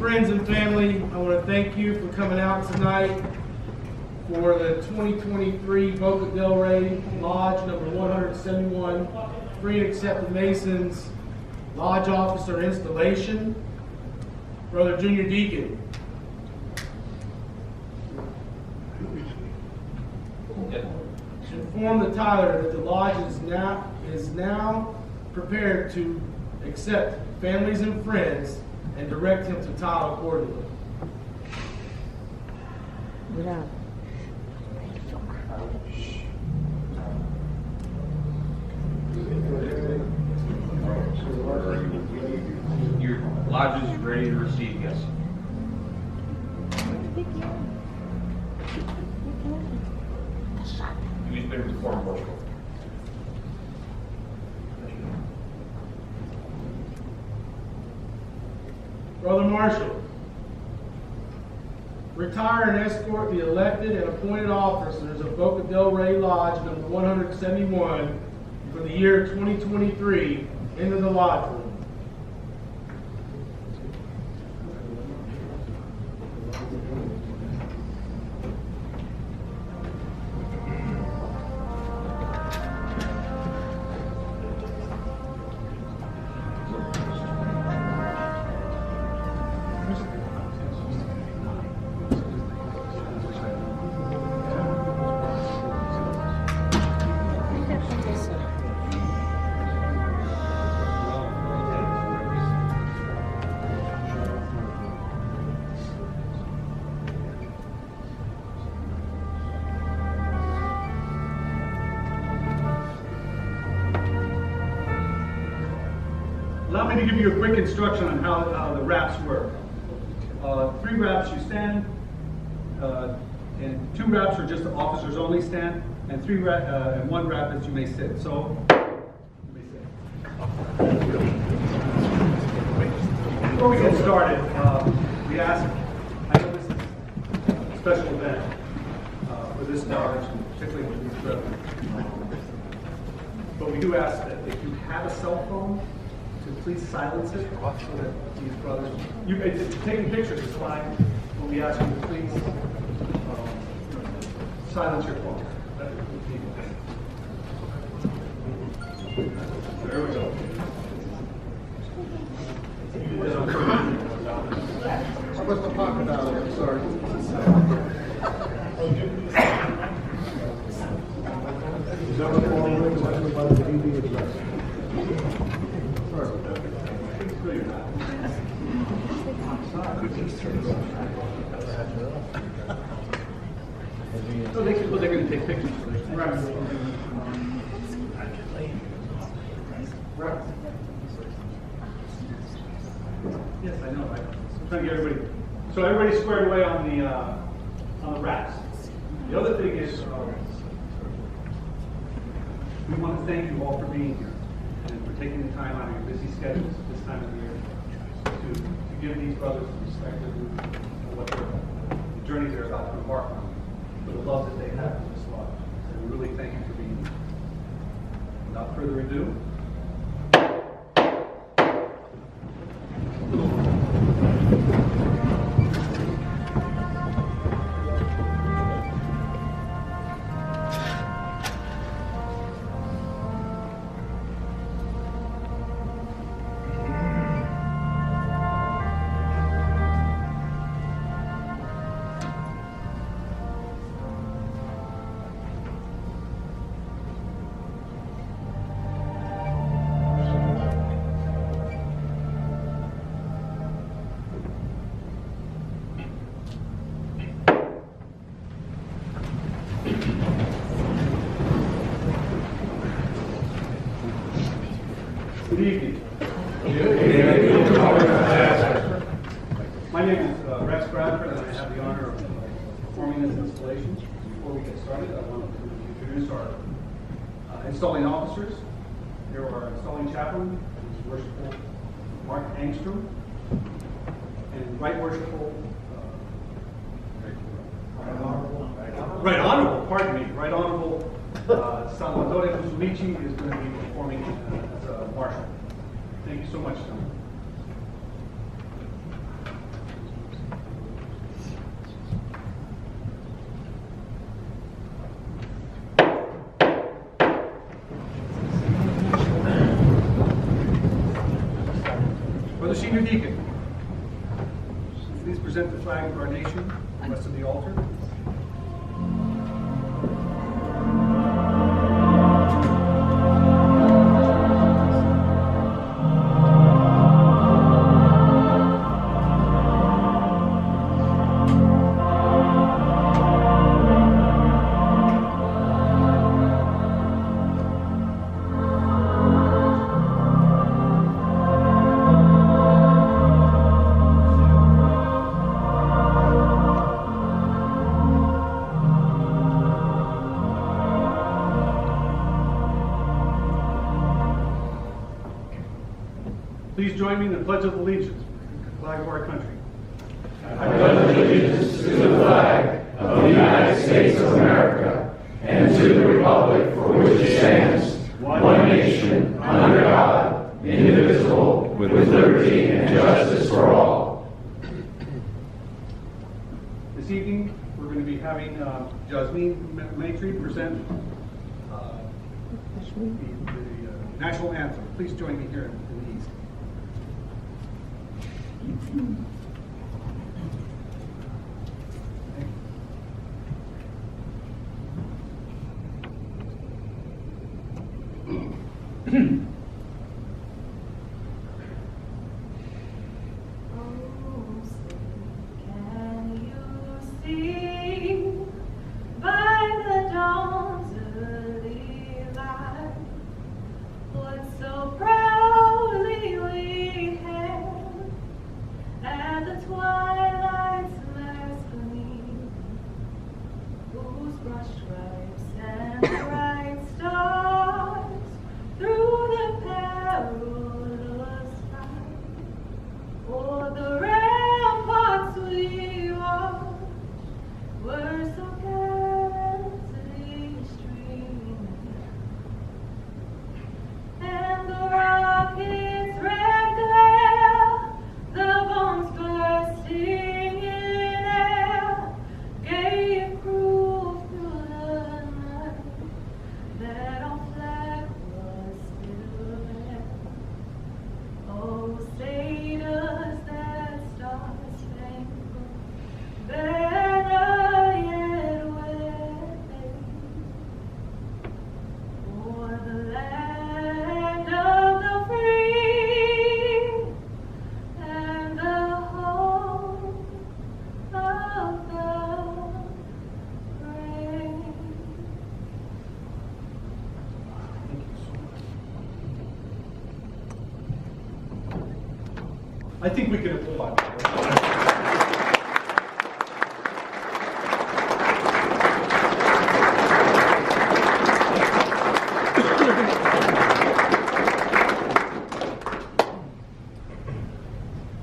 friends and family, I want to thank you for coming out tonight for the 2023 Boca Delray Lodge number 171 Free and Accepted Masons Lodge Officer Installation. Brother Junior Deacon. Inform the Tyler that the lodge is now prepared to accept families and friends and direct him to tile accordingly. Yeah. Your lodge is ready to receive guests. Who's been reformed worshipful? Brother Marshal, retire and escort the elected and appointed officers of Boca Delray Lodge number 171 for the year 2023 into the lodge room. Allow me to give you a quick instruction on how the wraps work. 3 wraps you stand, and 2 wraps are just the officers only stand, and 1 wrap is you may sit. So, you may sit. Before we get started, we ask, I know this is a special event for this lodge, particularly for these brethren. But we do ask that if you have a cell phone, to please silence it so that these brothers, taking pictures is fine, but we ask you to please silence your phone. There we go. What's the pocket out of it? Sorry. So they're going to take pictures. Right. Right. Yes, I know. I'm trying to get everybody. So everybody's squared away on the wraps. The other thing is, we want to thank you all for being here and for taking the time out of your busy schedules this time of the year to give these brothers the respect of what the journey they're about to embark on, for the love that they have for this lodge. So we really thank you for being here. Without further ado, good evening. My name is Rex Bradford, and I have the honor of performing this installation. Before we get started, I want to introduce our installing officers. Here are our installing chaplain, who's Worshipful Mark Angstrom, and Right Worshipful, Right Honorable, pardon me, Right Honorable Salvatore Fusulici is going to be performing as a Marshal. Thank you so much, Tom. Senior Deacon, please present the flag of our nation west of the altar. Please join me in the Pledge of Allegiance, the flag of our country. I pledge allegiance to the flag of the United States of America and to the republic for which it stands, one nation, under God, indivisible, with liberty and justice for all. This evening, we're going to be having Jasmine Maitri present the national anthem. Please join me here in the east. I think we can applaud.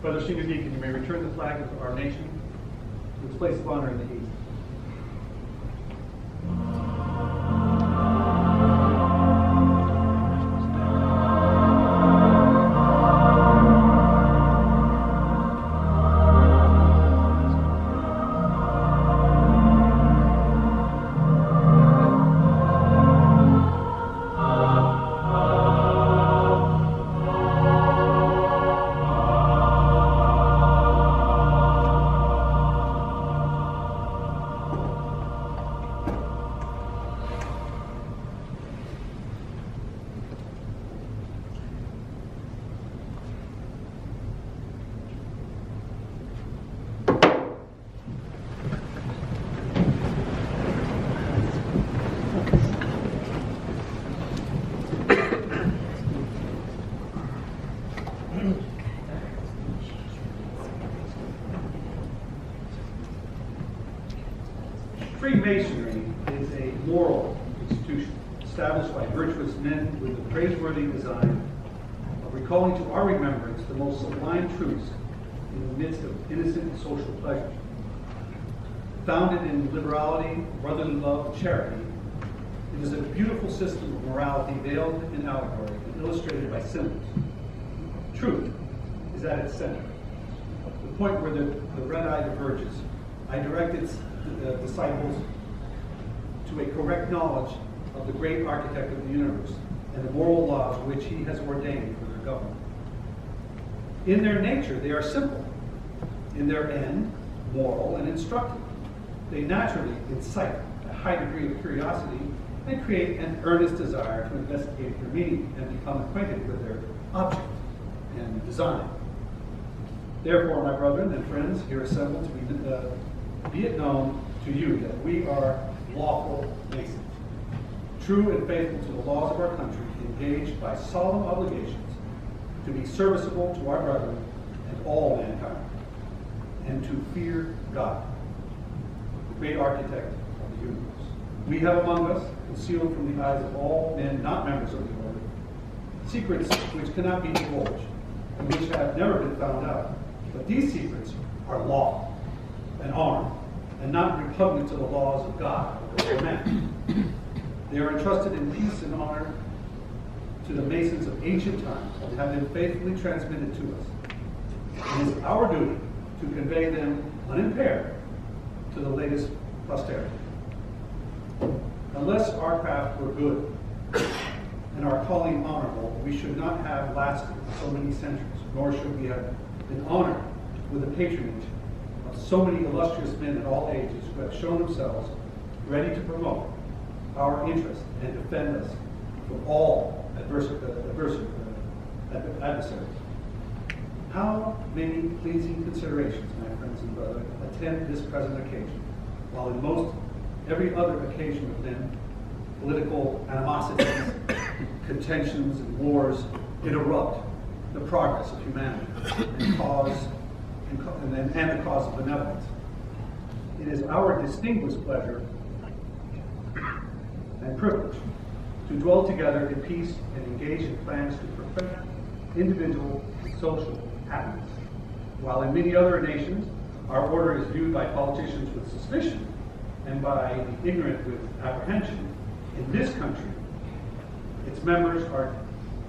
Brother Senior Deacon, you may return the flag of our nation to its place of honor in the east. Freemasonry is a moral institution established by virtuous men with the praiseworthy design of recalling to our remembrance the most sublime truths in the midst of innocent social pleasures. Founded in liberality, brotherly love, and charity, it is a beautiful system of morality veiled in allegory and illustrated by symbols. Truth is at its center, the point where the red eye diverges. I direct its disciples to a correct knowledge of the great architect of the universe and the moral laws which he has ordained for their government. In their nature, they are simple. In their end, moral and instructive. They naturally incite a high degree of curiosity and create an earnest desire to investigate their meaning and become acquainted with their object and design. Therefore, my brethren and friends here assembled, to be it known to you that we are lawful Masons, true and faithful to the laws of our country, engaged by solemn obligations to be serviceable to our brethren and all mankind, and to fear God, the great architect of the universe. We have among us, concealed from the eyes of all men not members of the order, secrets which cannot be divulged, and which have never been found out. But these secrets are law and honor, and not repugnant to the laws of God or man. They are entrusted in peace and honor to the Masons of ancient times, and have been faithfully transmitted to us. It is our duty to convey them unimpaired to the latest posterity. Unless our craft were good and our calling honorable, we should not have lasted so many centuries, nor should we have been honored with the patronage of so many illustrious men in all ages who have shown themselves ready to promote our interest and defend us from all adversaries. How many pleasing considerations, my friends and brothers, attend this present occasion, while in most every other occasion of men, political animosities, contentions, and wars interrupt the progress of humanity and the cause of benevolence. It is our distinguished pleasure and privilege to dwell together in peace and engage in plans to perfect individual and social happiness. While in many other nations, our order is viewed by politicians with suspicion and by the ignorant with apprehension, in this country, its members are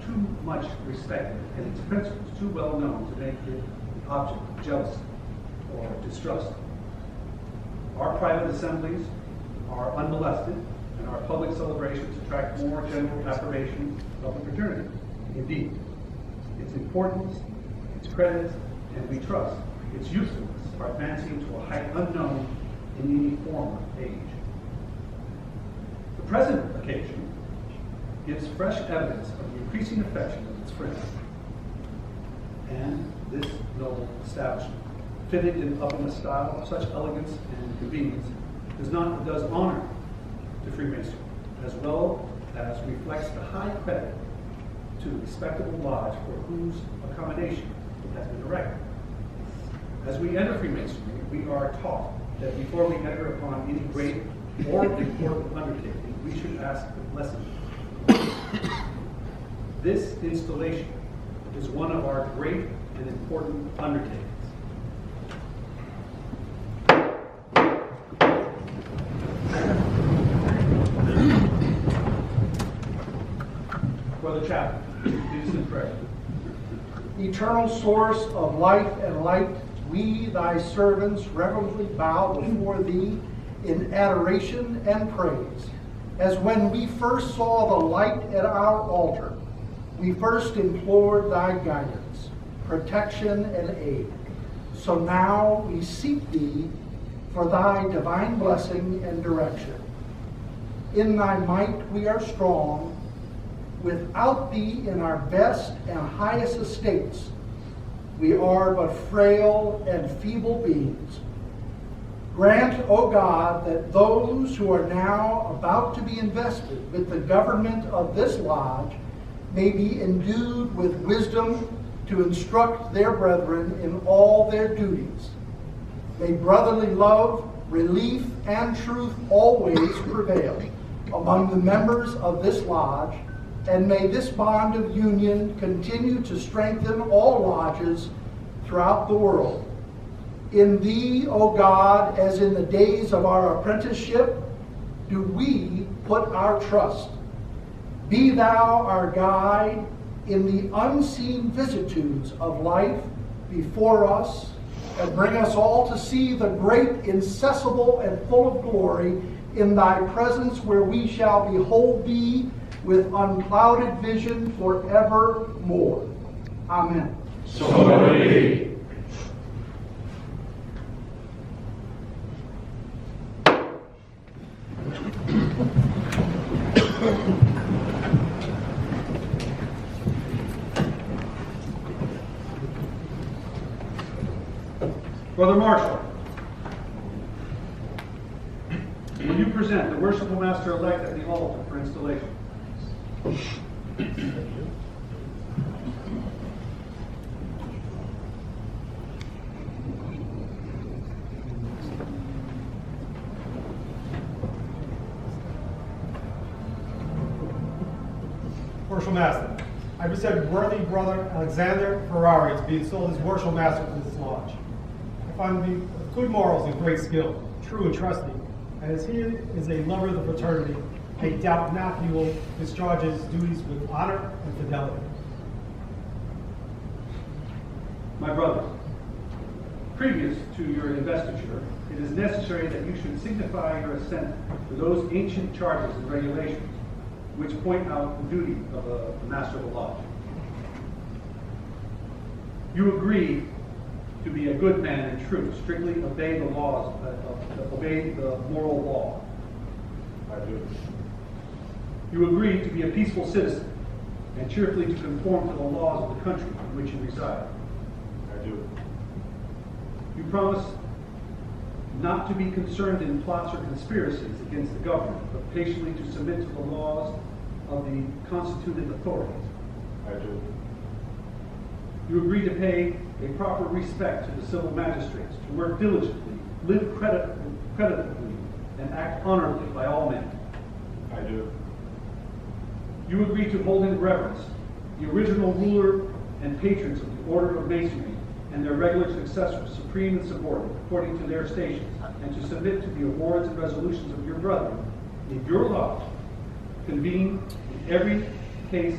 too much respected and its principles too well known to make it the object of jealousy or distrust. Our private assemblies are unmolested, and our public celebrations attract more general approbation of the fraternity. Indeed, its importance, its credit, and we trust its usefulness are advancing to a height unknown in any former age. The present occasion gives fresh evidence of the increasing affection of its friends, and this noble establishment, fitted up in a style of such elegance and convenience, does honor to Freemasonry, as well as reflects the high credit to the respectable lodge for whose accommodation it has been erected. As we enter Freemasonry, we are taught that before we enter upon any great or important undertaking, we should ask the blessing. This installation is one of our great and important undertakings. For the chaplain, please in prayer. Eternal source of life and light, we, thy servants, reverently bow before thee in adoration and praise. As when we first saw the light at our altar, we first implored thy guidance, protection, and aid. So now we seek thee for thy divine blessing and direction. In thy might we are strong. Without thee in our best and highest estates, we are but frail and feeble beings. Grant, O God, that those who are now about to be invested with the government of this lodge may be endued with wisdom to instruct their brethren in all their duties. May brotherly love, relief, and truth always prevail among the members of this lodge, and may this bond of union continue to strengthen all lodges throughout the world. In thee, O God, as in the days of our apprenticeship, do we put our trust. Be thou our guide in the unseen vicissitudes of life before us, and bring us all to see the great, incessable, and full of glory in thy presence, where we shall behold thee with unclouded vision forevermore. Amen. So let it be. Brother Marshal, will you present the Worshipful Master-elect at the altar for installation? Worshipful Master, I present worthy brother Alexandre Ferrari to be installed as Worshipful Master for this lodge. I find him of good morals and great skill, true and trusting, and as he is a lover of the fraternity, I doubt not he will discharge his duties with honor and fidelity. My brother, previous to your investiture, it is necessary that you should signify your assent to those ancient charges and regulations which point out the duty of the master of the lodge. You agree to be a good man and true, strictly obey the laws, obey the moral law. I do. You agree to be a peaceful citizen and cheerfully to conform to the laws of the country in which you reside. I do. You promise not to be concerned in plots or conspiracies against the government, but patiently to submit to the laws of the constituted authorities. I do. You agree to pay a proper respect to the civil magistrates, to work diligently, live creditably, and act honorably by all men. I do. You agree to hold in reverence the original ruler and patrons of the Order of Masonry and their regular successors, supreme and subordinate, according to their stations, and to submit to the awards and resolutions of your brethren in your lodge, convened in every case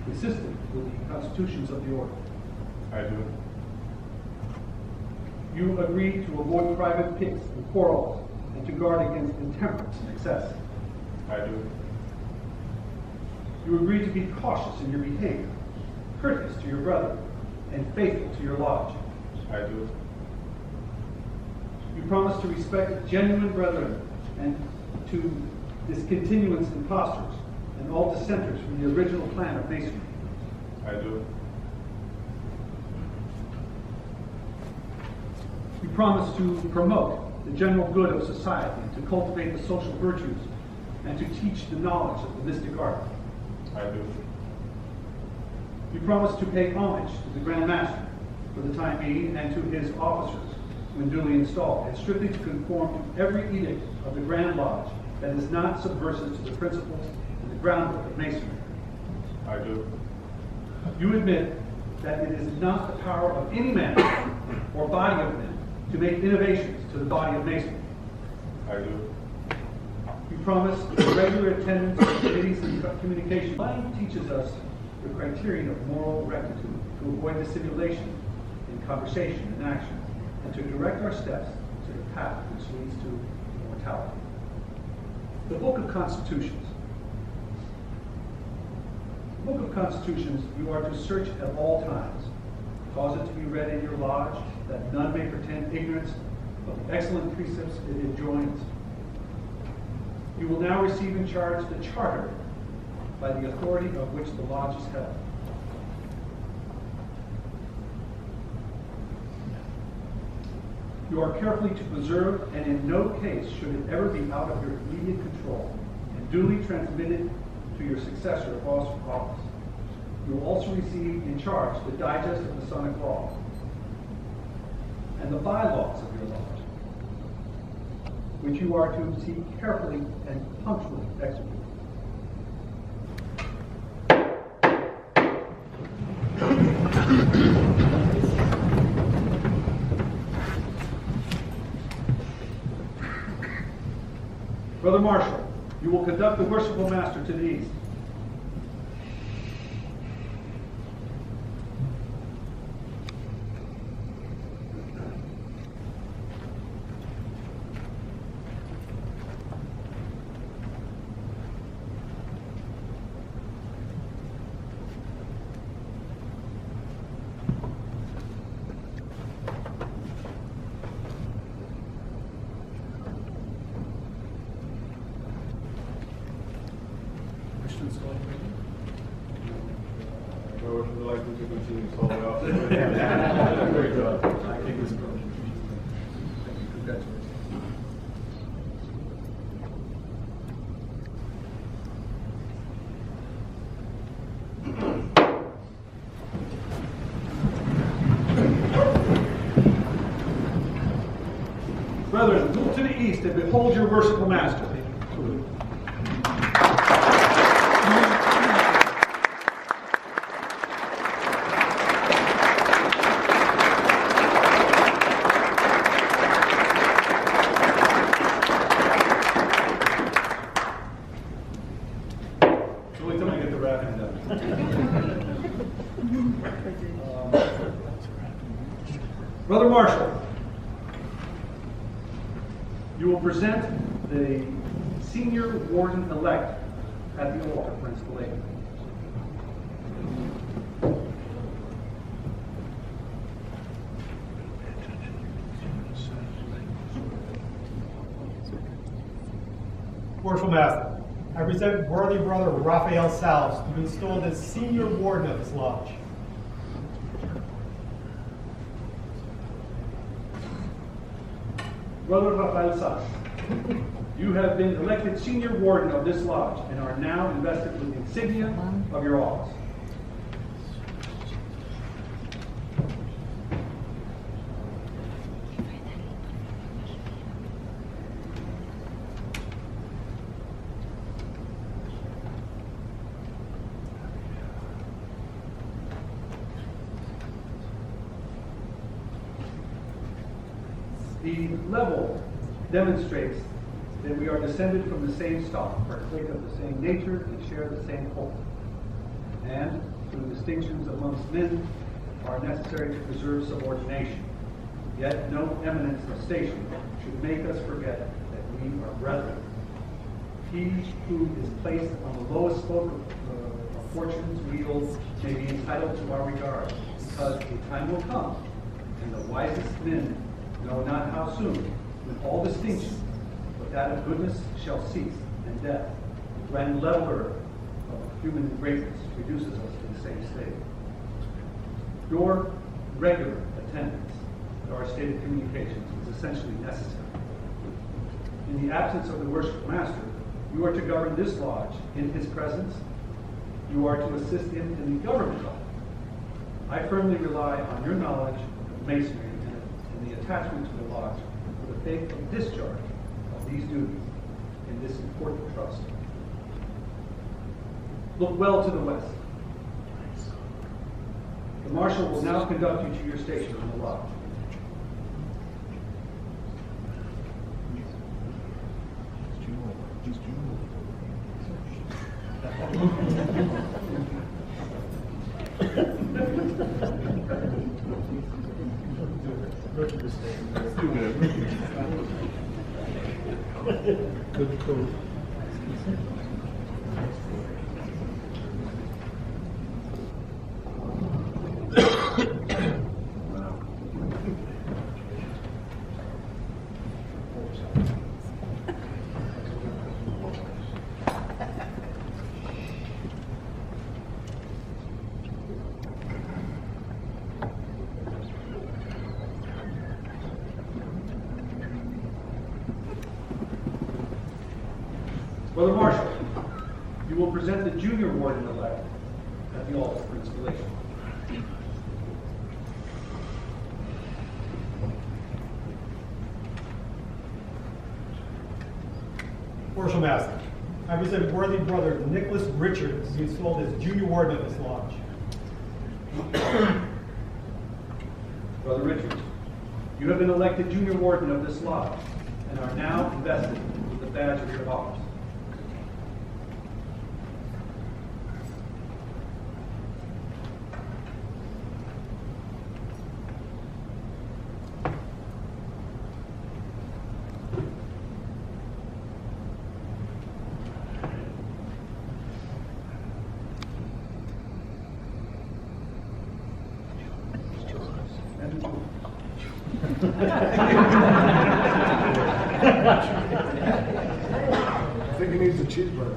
consistent with the constitutions of the order. I do. You agree to avoid private pits and quarrels, and to guard against intemperance and excess. I do. You agree to be cautious in your behavior, courteous to your brother, and faithful to your lodge. I do. You promise to respect genuine brethren and to discontinuance impostors and all dissenters from the original plan of Masonry. I do. You promise to promote the general good of society, to cultivate the social virtues, and to teach the knowledge of the mystic art. I do. You promise to pay homage to the Grand Master for the time being and to his officers when duly installed, and strictly to conform to every edict of the Grand Lodge that is not subversive to the principles and the groundwork of Masonry. I do. You admit that it is not the power of any man or body of men to make innovations to the body of Masonry. I do. You promise regular attendance to committees and communication. Life teaches us the criterion of moral rectitude to avoid dissimulation in conversation and action, and to direct our steps to the path which leads to immortality. The Book of Constitutions. The Book of Constitutions you are to search at all times. Cause it to be read in your lodge, that none may pretend ignorance of the excellent precepts it enjoins. You will now receive in charge the charter by the authority of which the lodge is held. You are carefully to preserve, and in no case should it ever be out of your immediate control, and duly transmitted to your successor of office. You will also receive in charge the digest of Masonic laws and the bylaws of your lodge, which you are to see carefully and punctually executed. Brother Marshal, you will conduct the Worshipful Master to the east. we can continue so well. Great job. Brethren, look to the east and behold your worshipful master. So wait till I get the wrapping done. Brother Marshal, you will present the senior warden-elect at the altar for installation. Worshipful Master, I present worthy brother Rafael Salles to be installed as senior warden of this lodge. Brother Rafael Salles, you have been elected senior warden of this lodge and are now invested with the insignia of your office. The level demonstrates that we are descended from the same stock, partake of the same nature, and share the same hope. And through distinctions amongst men are necessary to preserve subordination. Yet no eminence of station should make us forget that we are brethren. He who is placed on the lowest spoke of fortune's wheel may be entitled to our regard, because a time will come, and the wisest men know not how soon, when all distinction, but that of goodness shall cease, and death, the grand leveler of human greatness, reduces us to the same state. Your regular attendance at our stated communications is essentially necessary. In the absence of the worshipful master, you are to govern this lodge in his presence. You are to assist him in the government of it. I firmly rely on your knowledge of masonry and the attachment to the lodge for the faithful discharge of these duties in this important trust. Look well to the west. The Marshal will now conduct you to your station on the lodge. Brother Marshal, you will present the junior warden-elect at the altar for installation. Worshipful Master, I present worthy brother Nicholas Richards to be installed as junior warden of this lodge. Brother Richards, you have been elected junior warden of this lodge and are now invested with the badge of your office. I think he needs a cheeseburger.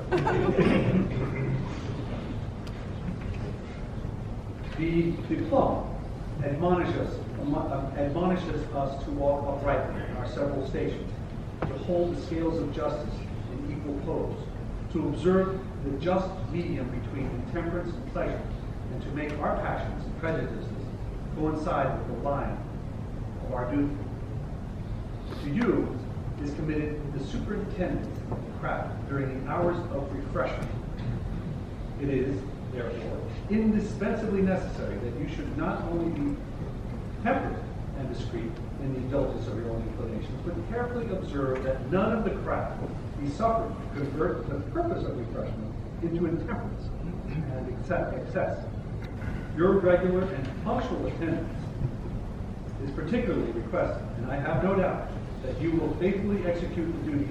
The be the plumb, admonishes us to walk uprightly in our several stations, to hold the scales of justice in equal pose, to observe the just medium between intemperance and pleasure, and to make our passions and prejudices coincide with the line of our duty. To you is committed the superintendence of the craft during the hours of refreshment. It is, therefore, indispensably necessary that you should not only be temperate and discreet in the indulgence of your own inclinations, but carefully observe that none of the craft be suffered to convert the purpose of refreshment into intemperance and excess. Your regular and punctual attendance is particularly requested, and I have no doubt that you will faithfully execute the duty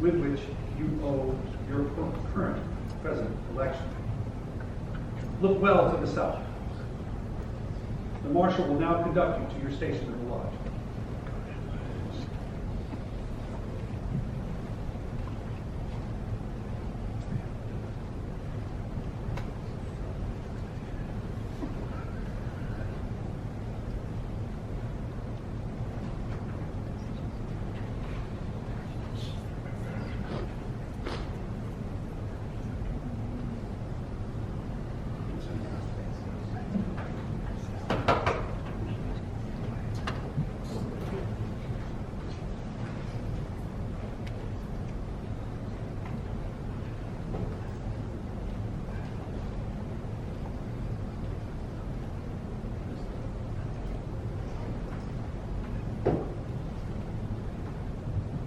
with which you owe your current present election. Look well to the south. The Marshal will now conduct you to your station in the lodge.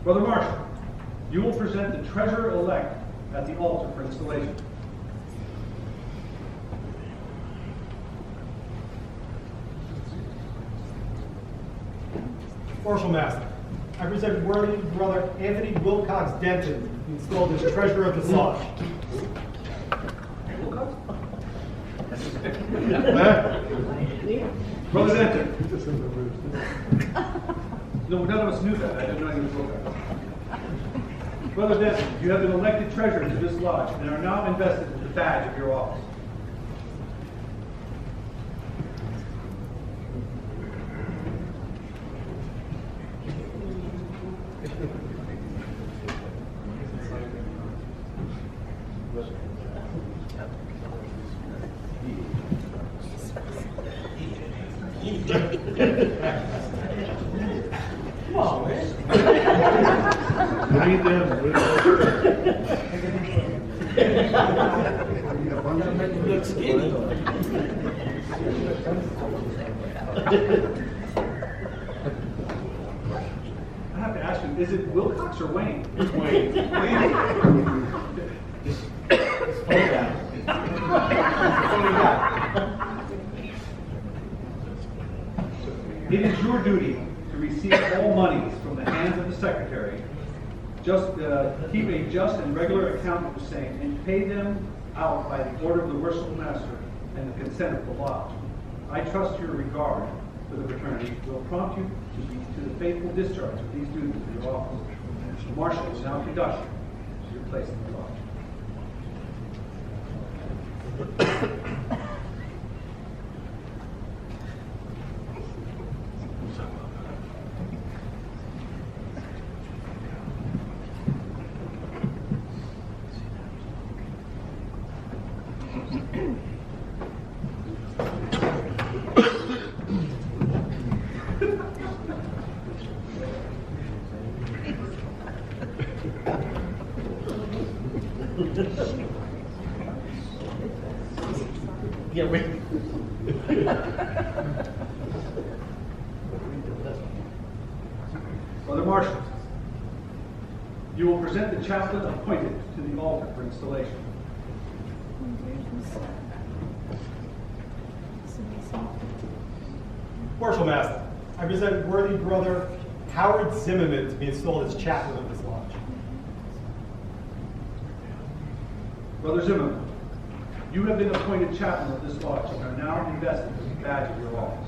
Brother Marshal, you will present the treasurer-elect at the altar for installation. Marshal Master, I present worthy brother Anthony Wilcox Denton, installed as treasurer of this lodge. Brother Denton. No, none of us knew that. I didn't know he was Wilcox. Brother Denton, you have been elected treasurer to this lodge and are now invested with the badge of your office. I have to ask you, is it Wilcox or Wayne? It's Wayne. Just phone down. It is your duty to receive all monies from the hands of the secretary. Just keep a just and regular account of the same, and pay them out by the order of the Worshipful Master and the consent of the lodge. I trust your regard for the fraternity will prompt you to the faithful discharge of these duties of your office. The Marshal will now conduct you to your place in the lodge. Get ready. Brother Marshal, you will present the chaplain appointed to the altar for installation. Marshal Master, I present worthy brother Howard Zimmerman to be installed as chaplain of this lodge. Brother Zimmerman, you have been appointed chaplain of this lodge and are now invested with the badge of your office.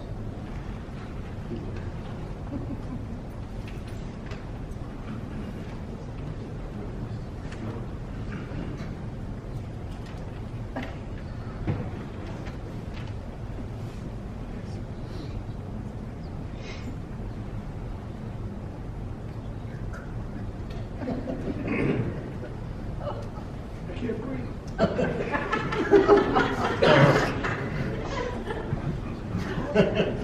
It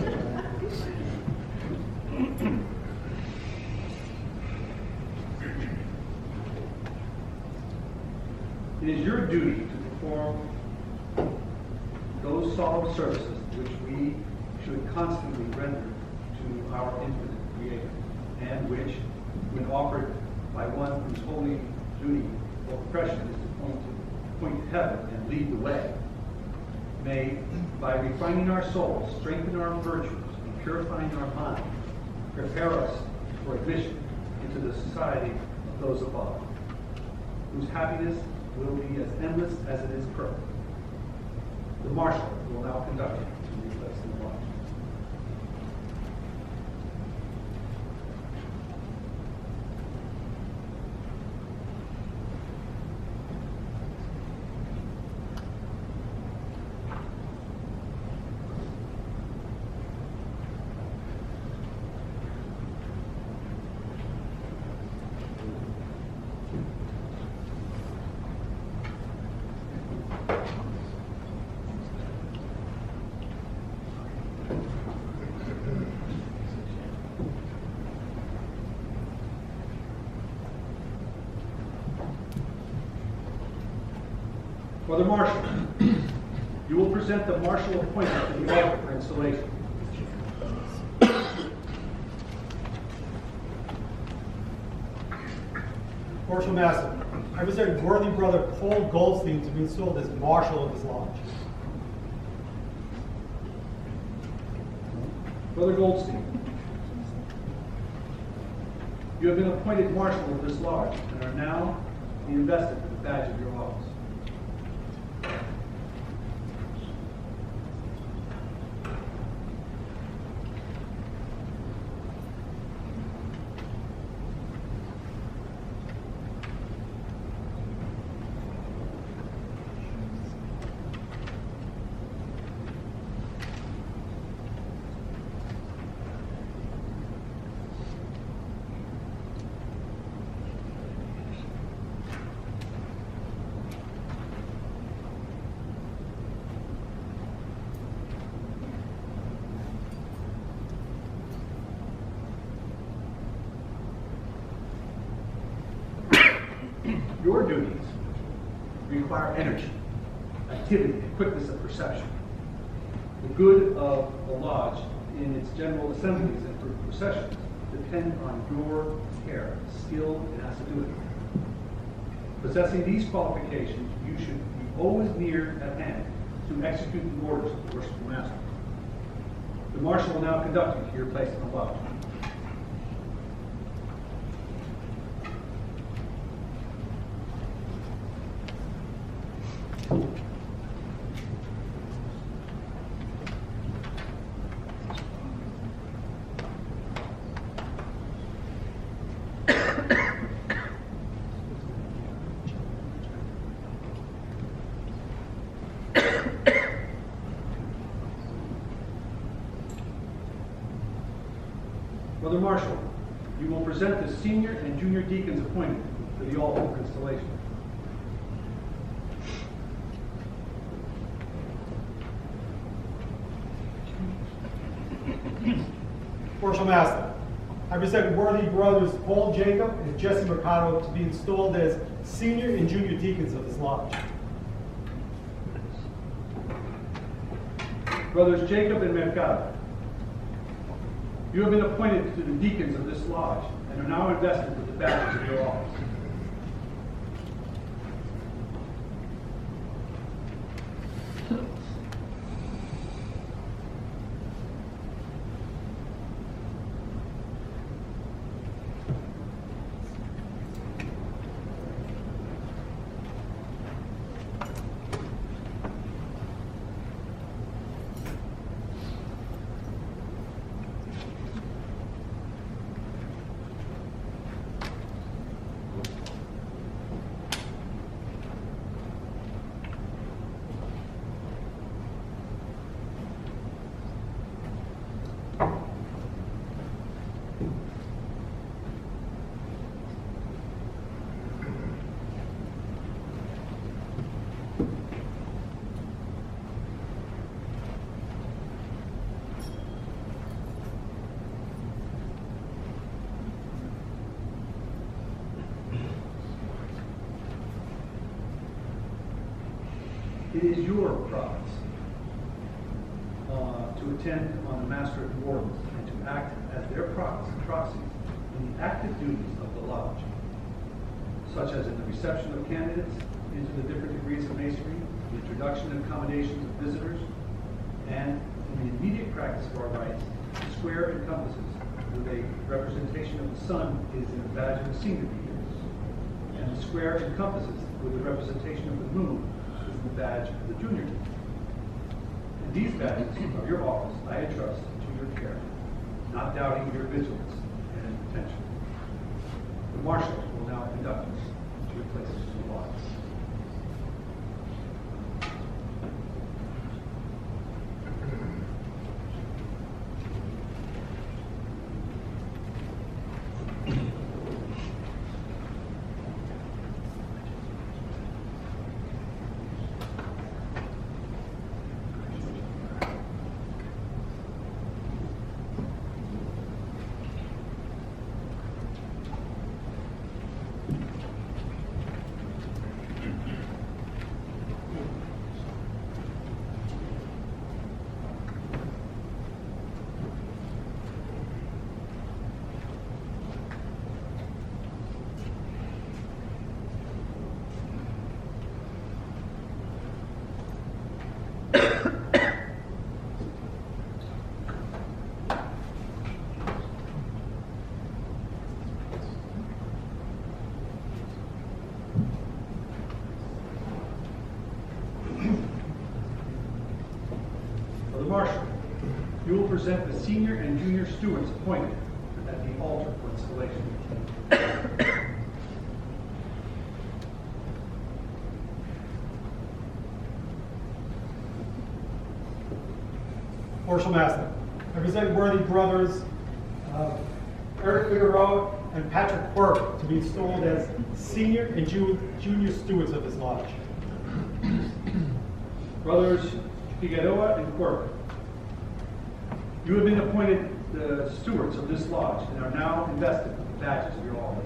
is your duty to perform those solemn services which we should constantly render to our infinite Creator, and which, when offered by one whose holy duty or profession is to point to heaven and lead the way, may, by refining our souls, strengthen our virtues, and purifying our minds, prepare us for admission into the society of those above, whose happiness will be as endless as it is perfect. The Marshal will now conduct you to the place in the lodge. Brother Marshal, you will present the martial appointment to the altar for installation. Marshal Master, I present worthy brother Paul Goldstein to be installed as Marshal of his lodge. Brother Goldstein, you have been appointed Marshal of this lodge and are now invested with the badge of your office. Your duties require energy, activity, and quickness of perception. The good of the lodge in its general assemblies and for processions depend on your care, skill, and assiduity. Possessing these qualifications, you should be always near at hand to execute the orders of the Worshipful Master. The Marshal will now conduct you to your place in the lodge. Brother Marshal, you will present the senior and junior deacons appointed to the altar for installation. Marshal Master, I present worthy brothers Paul Jacob and Jesse Mercado to be installed as senior and junior deacons of this lodge. Brothers Jacob and Mercado, you have been appointed to the deacons of this lodge and are now invested with the badges of your office. It is your province to attend on the Master and Wardens and to act as their proxies in the active duties of the lodge, such as in the reception of candidates into the different degrees of masonry, the introduction and accommodations of visitors, and in the immediate practice of our rites. The square encompasses with a representation of the sun is in the badge of the senior deacon, and the square encompasses with a representation of the moon is the badge of the junior deacon. And these badges of your office I entrust to your care, not doubting your vigilance and attention. The Marshal will now conduct us to your places in the lodge. Marshal, you will present the senior and junior stewards appointed at the altar for installation. Marshal Master, I present worthy brothers Eric Figueroa and Patrick Quirk to be installed as senior and junior stewards of this lodge. Brothers Figueroa and Quirk, you have been appointed the stewards of this lodge and are now invested with the badges of your office.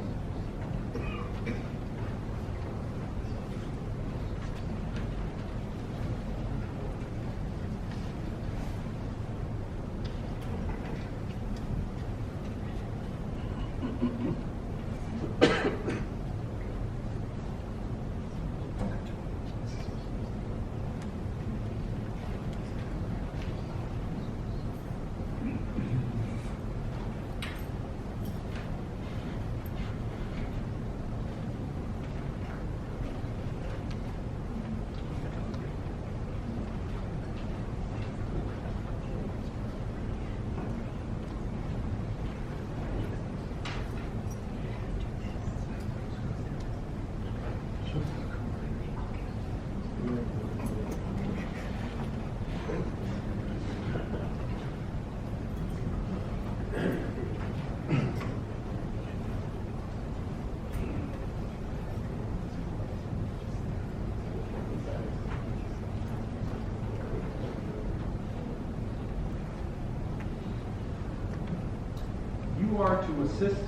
You are to assist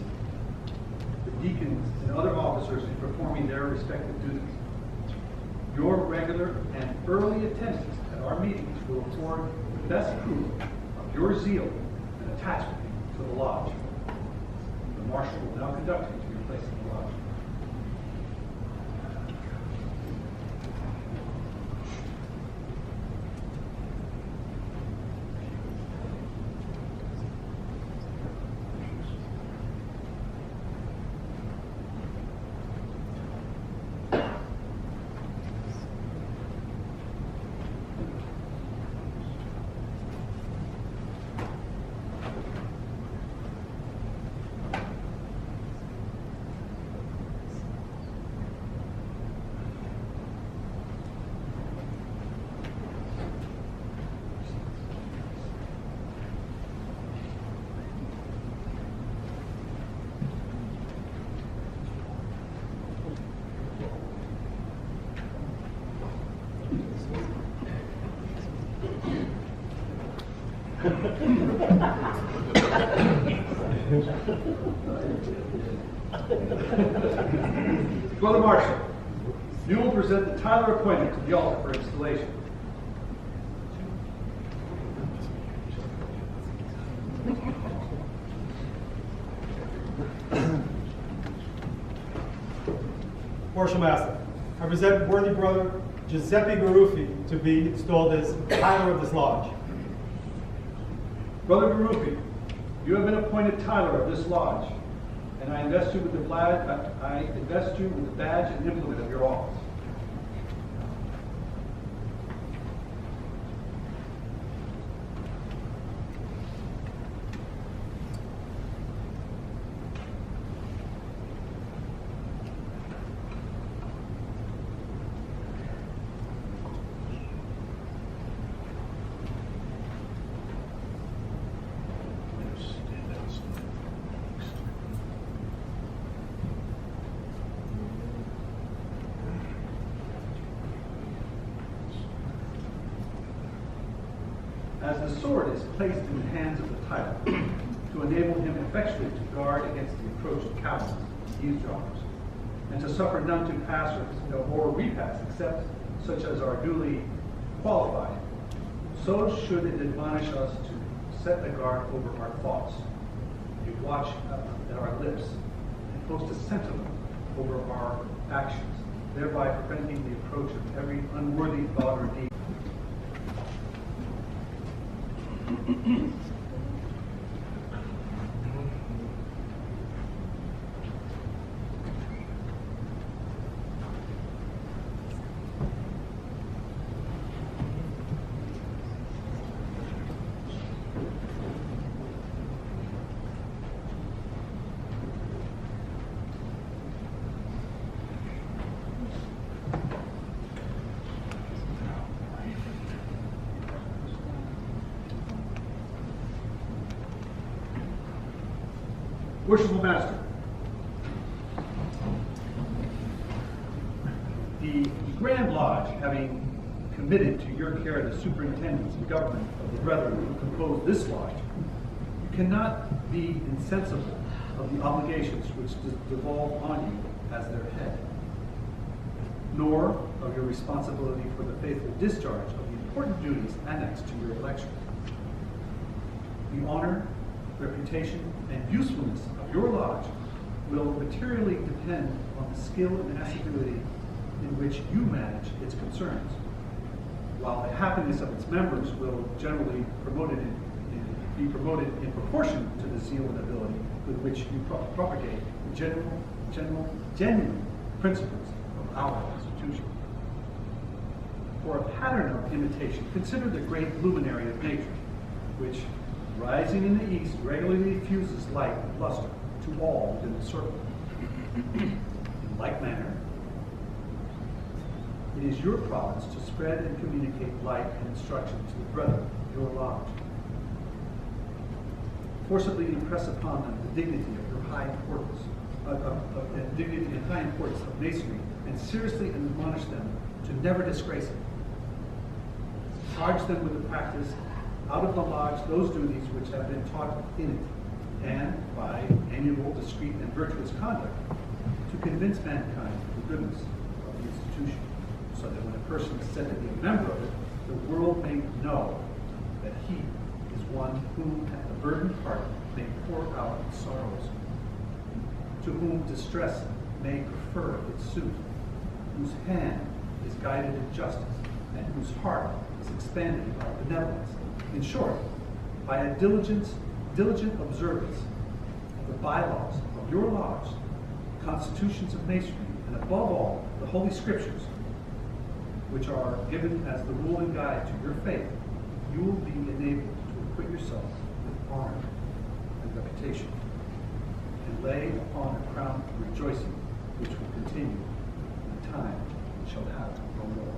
the deacons and other officers in performing their respective duties. Your regular and early attendance at our meetings will afford the best proof of your zeal and attachment to the lodge. The Marshal will now conduct you to your place in the lodge. Brother Marshal, You will present the Tyler appointment to the altar for installation. Marshal Master, I present worthy brother Giuseppe Garufi to be installed as Tyler of this lodge. Brother Garufi, you have been appointed Tyler of this lodge, and I invest you with the badge and implement of your office. As the sword is placed in the hands of the Tyler to enable him effectually to guard against the approach of cowards, eavesdroppers, and to suffer none to pass or repass except such as are duly qualified, so should it admonish us to set a guard over our thoughts, a watch at our lips, and post a sentinel over our actions, thereby preventing the approach of every unworthy thought or deed. Worshipful Master, the Grand Lodge, having committed to your care the superintendence and government of the brethren who compose this lodge, you cannot be insensible of the obligations which devolve on you as their head, nor of your responsibility for the faithful discharge of the important duties annexed to your election. The honor, reputation, and usefulness of your lodge will materially depend on the skill and assiduity in which you manage its concerns, while the happiness of its members will generally be promoted in proportion to the zeal and ability with which you propagate the genuine principles of our institution. For a pattern of imitation, consider the great luminary of nature, which, rising in the east, regularly diffuses light and luster to all within the circle. In like manner, it is your province to spread and communicate light and instruction to the brethren of your lodge. Forcibly impress upon them the dignity of your high importance, dignity and high importance of masonry, and seriously admonish them to never disgrace it. Charge them with the practice out of the lodge those duties which have been taught in it, and by amiable, discreet, and virtuous conduct, to convince mankind of the goodness of the institution, so that when a person is said to be a member of it, the world may know that he is one whom at the burdened heart may pour out its sorrows, to whom distress may prefer its suit, whose hand is guided in justice, and whose heart is expanded by benevolence. In short, by a diligent observance of the bylaws of your lodge, constitutions of masonry, and above all, the Holy Scriptures, which are given as the rule and guide to your faith, you will be enabled to acquit yourself with honor and reputation, and lay upon a crown of rejoicing which will continue in time shall have no more.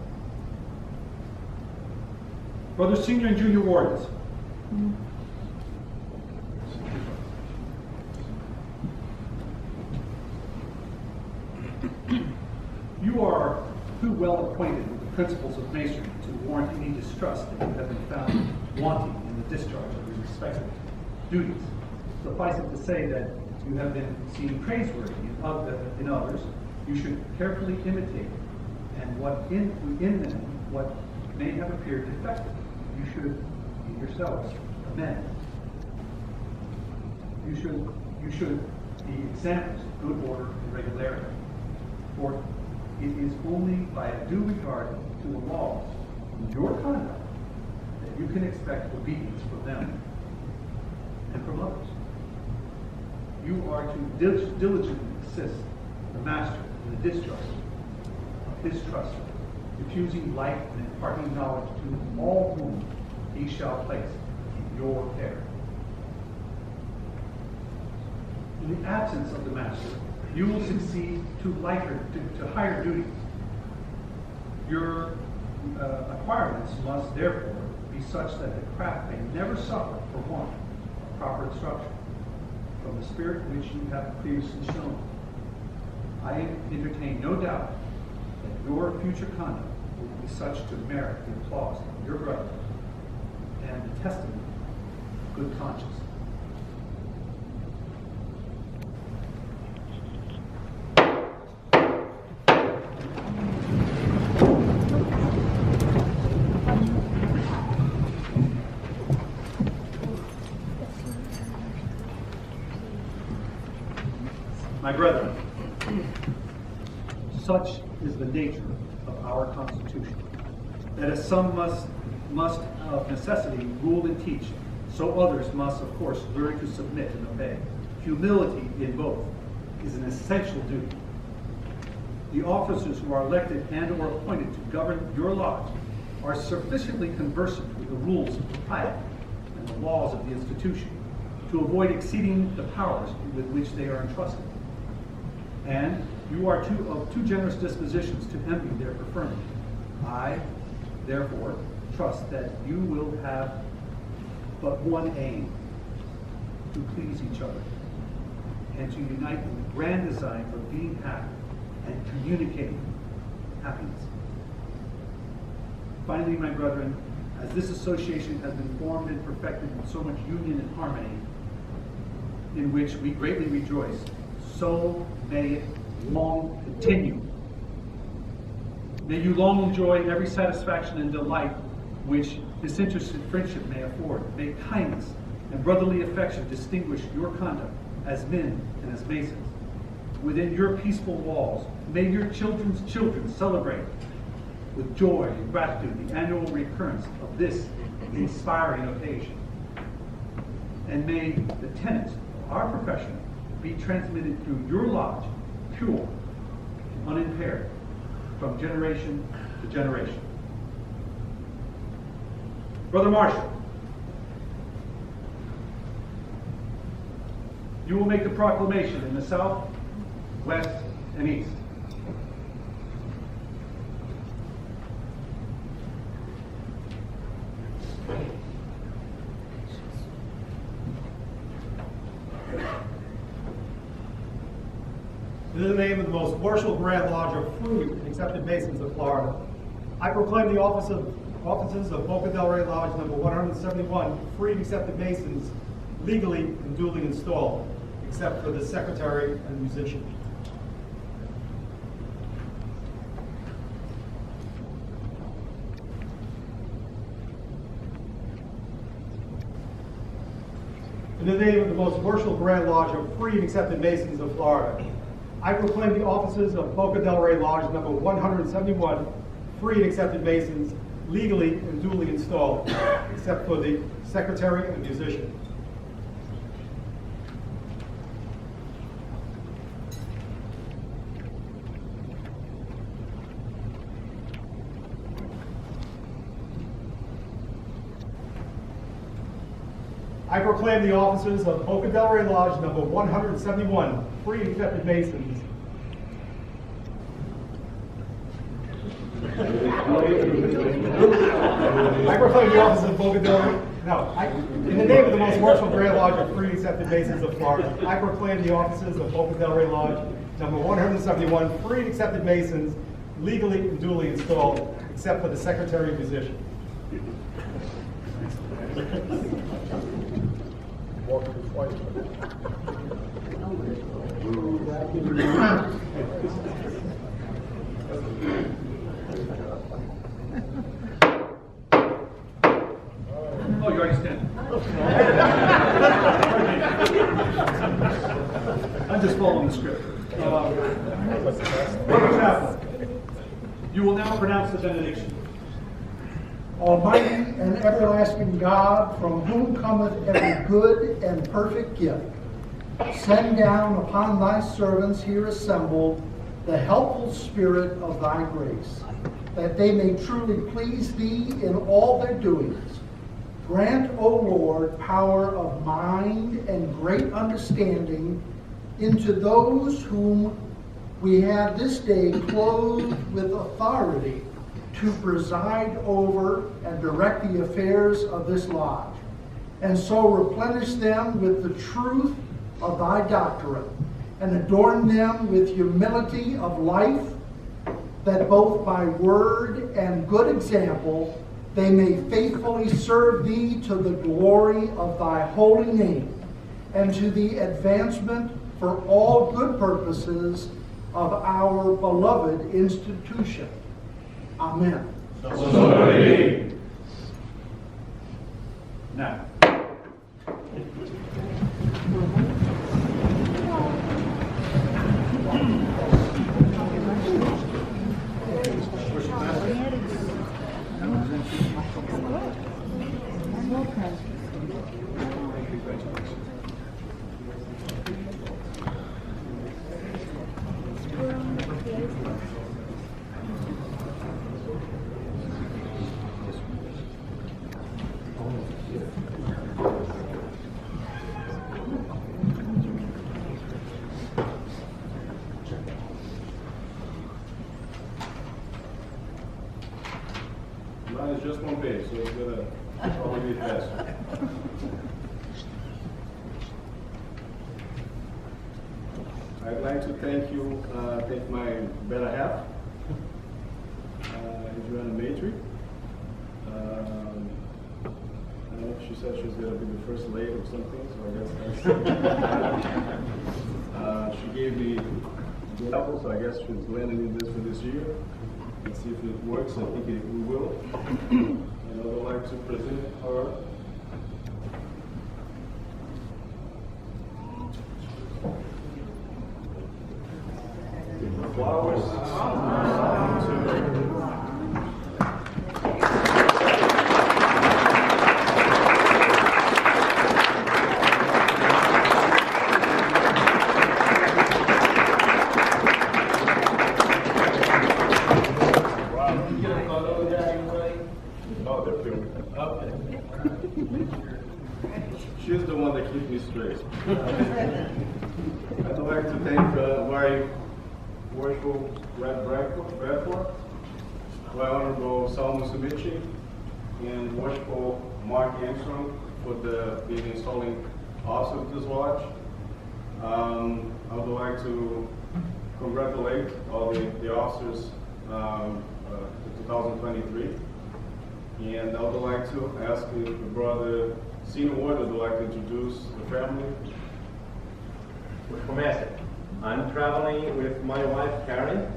Brother Senior and Junior Wardens, you are too well acquainted with the principles of masonry to warrant any distrust that you have been found wanting in the discharge of your respective duties. Suffice it to say that you have been seen praiseworthy in others. You should carefully imitate and what in them what may have appeared defective. You should in yourselves amend. You should be examples of good order and regularity. For it is only by a due regard to the laws in your conduct that you can expect obedience from them and from others. You are to diligently assist the master in the discharge of his trust, diffusing light and imparting knowledge to all whom he shall place in your care. In the absence of the master, you will succeed to higher duties. Your acquirements must therefore be such that the craft may never suffer for want of proper instruction from the spirit which you have previously shown. I entertain no doubt that your future conduct will be such to merit the applause of your brother and the testimony of good conscience. My brethren, such is the nature of our Constitution, that as some must of necessity rule and teach, so others must, of course, learn to submit and obey. Humility in both is an essential duty. The officers who are elected and or appointed to govern your lodge are sufficiently conversant with the rules of propriety and the laws of the institution to avoid exceeding the powers with which they are entrusted. And you are of too generous dispositions to envy their preferment. I, therefore, trust that you will have but one aim: to please each other, and to unite in the grand design for being happy and communicating happiness. Finally, my brethren, as this association has been formed and perfected with so much union and harmony, in which we greatly rejoice, so may it long continue. May you long enjoy every satisfaction and delight which disinterested friendship may afford. May kindness and brotherly affection distinguish your conduct as men and as masons. Within your peaceful walls, may your children's children celebrate with joy and gratitude the annual recurrence of this inspiring occasion. And may the tenets of our profession be transmitted through your lodge, pure and unimpaired, from generation to generation. Brother Marshal, you will make the proclamation in the south, west, and east. In the name of the most worshipful Grand Lodge of free and accepted Masons of Florida, I proclaim the offices of Boca Delray Lodge number 171 free and accepted Masons legally and duly installed, except for the secretary and musician. In the name of the most worshipful Grand Lodge of free and accepted Masons of Florida, I proclaim the offices of Boca Delray Lodge number 171 free and accepted Masons legally and duly installed, except for the secretary and musician. I proclaim the offices of Boca Delray Lodge number 171 free and accepted Masons I proclaim the office of Boca Delray. In the name of the most worshipful Grand Lodge of free and accepted Masons of Florida, I proclaim the offices of Boca Delray Lodge number 171 free and accepted Masons legally and duly installed, except for the secretary and musician. I'm just following the script. Brother Chaplain, you will now pronounce the benediction. Almighty and everlasting God, from whom cometh every good and perfect gift, send down upon thy servants here assembled the helpful spirit of thy grace, that they may truly please thee in all their doings. Grant, O Lord, power of mind and great understanding into those whom we have this day clothed with authority to preside over and direct the affairs of this lodge, and so replenish them with the truth of thy doctrine, and adorn them with humility of life, that both by word and good example they may faithfully serve thee to the glory of thy holy name, and to the advancement for all good purposes of our beloved institution. Amen. So it be. Now. Mine is just one page, so it's gonna probably be faster. I'd like to thank my better half, Joanna Matry. I don't know if she said she was gonna be the first lady or something, so I guess that's. She gave me the level, so I guess she's landing this for this year. Let's see if it works. I think we will. And I would like to present her. Flowers. She's the one that keeps me straight. I'd like to thank my worshipful Bradford, my honorable Salmo Subici, and worshipful Mark Armstrong for being installing officers of this lodge. I would like to congratulate all the officers for 2023. And I would like to ask if the brother Senior Warden would like to introduce the family. I'm traveling with my wife Karen,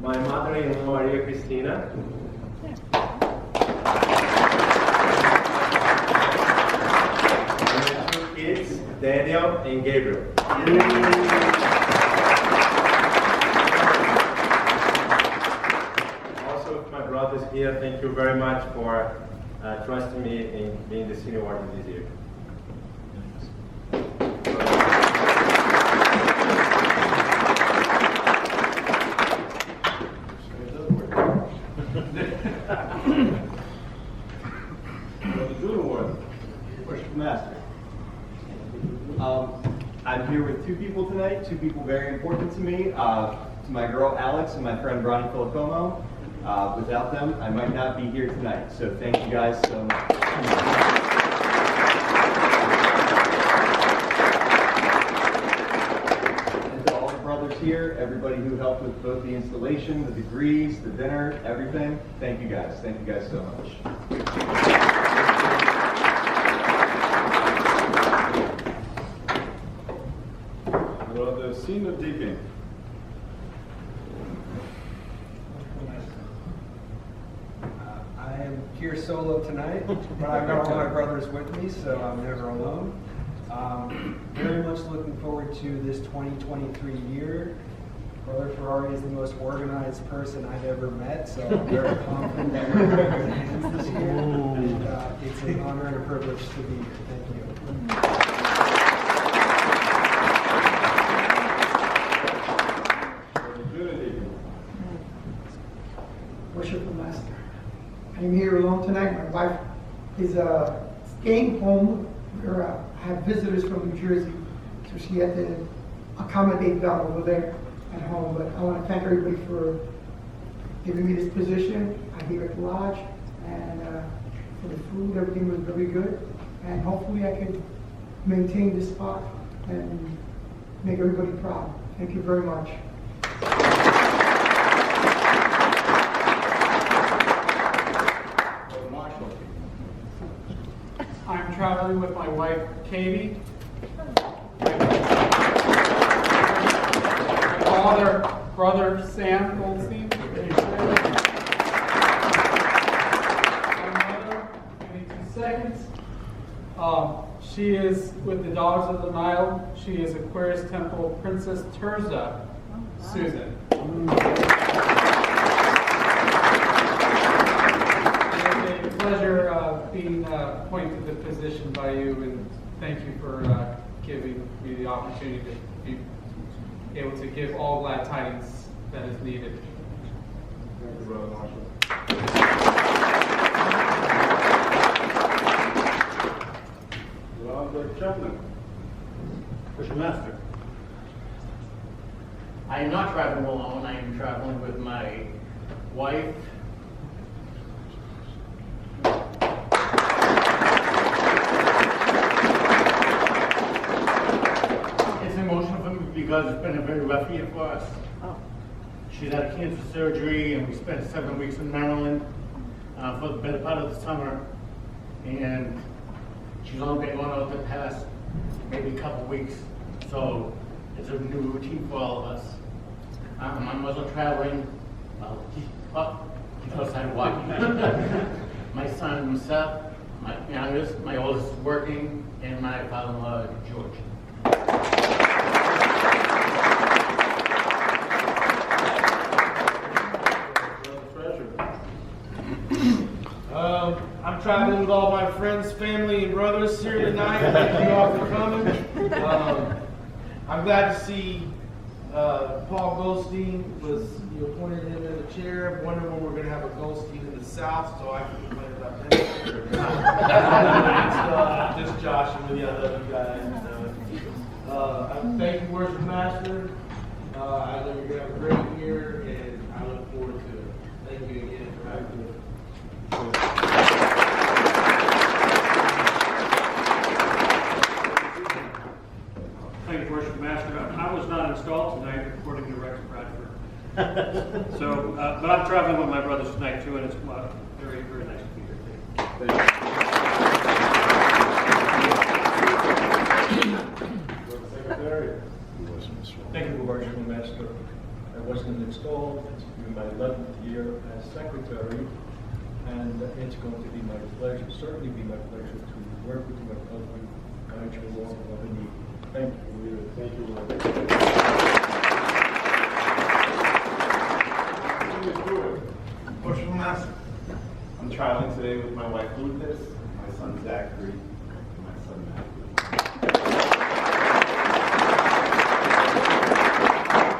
my mother-in-law Maria Cristina, and my two kids Daniel and Gabriel. Also, my brothers here, thank you very much for trusting me in being the senior warden this year. I'm here with two people tonight, two people very important to me, to my girl Alex and my friend Ronnie Filicomo. Without them, I might not be here tonight, so thank you guys so much. And to all the brothers here, everybody who helped with both the installation, the degrees, the dinner, everything, thank you guys so much. Brother Senior Deacon. I am here solo tonight, but I've got all my brothers with me, so I'm never alone. Very much looking forward to this 2023 year. Brother Ferrari is the most organized person I've ever met, so I'm very confident that we're going to hold hands this year. And it's an honor and a privilege to be here. Thank you. Worshipful Master. I'm here alone tonight. My wife is staying home. I have visitors from New Jersey, so she had to accommodate them over there at home. But I want to thank everybody for giving me this position. I'm here at the lodge, and for the food, everything was very good. And hopefully I can maintain this spot and make everybody proud. Thank you very much. Marshal. I'm traveling with my wife, Katie. My brother, Sam Goldstein. My mother, 22 seconds. She is with the Daughters of the Nile. She is Aquarius Temple Princess Tirzah Susan. It's a pleasure being appointed to the position by you, and thank you for giving me the opportunity to be able to give all glad tidings that is needed. Thank you, Brother Marshal. The Chaplain. Worship Master. I am not traveling alone. I am traveling with my wife. It's emotional for me because it's been a very rough year for us. She's had cancer surgery, and we spent 7 weeks in Maryland for the better part of the summer. And she's only been going out the past maybe a couple weeks, so it's a new routine for all of us. I'm also traveling, he goes outside walking. My son, Seth, my youngest, my oldest is working, and my father-in-law, George. I'm traveling with all my friends, family, and brothers here tonight. Thank you all for coming. I'm glad to see Paul Goldstein you appointed him in the chair. I'm wondering when we're going to have a Goldstein in the South, so I can complain about that. Just Josh and the other guys. Thank you, Worship Master. I know you're going to have a great year, and I look forward to it. Thank you again for having me. Thank you, Worship Master. I was not installed tonight, according to Rex Bradford. So, but I'm traveling with my brothers tonight too, and it's very, very nice to be here. Thank you. Secretary. Thank you, Worshipful Master. I wasn't installed. It's been my 11th year as secretary, and it's going to be my pleasure, certainly be my pleasure to work with you and help you guide you along whatever need. Thank you. Thank you. Worshipful Master. I'm traveling today with my wife Lucas, my son Zachary, and my son Matthew.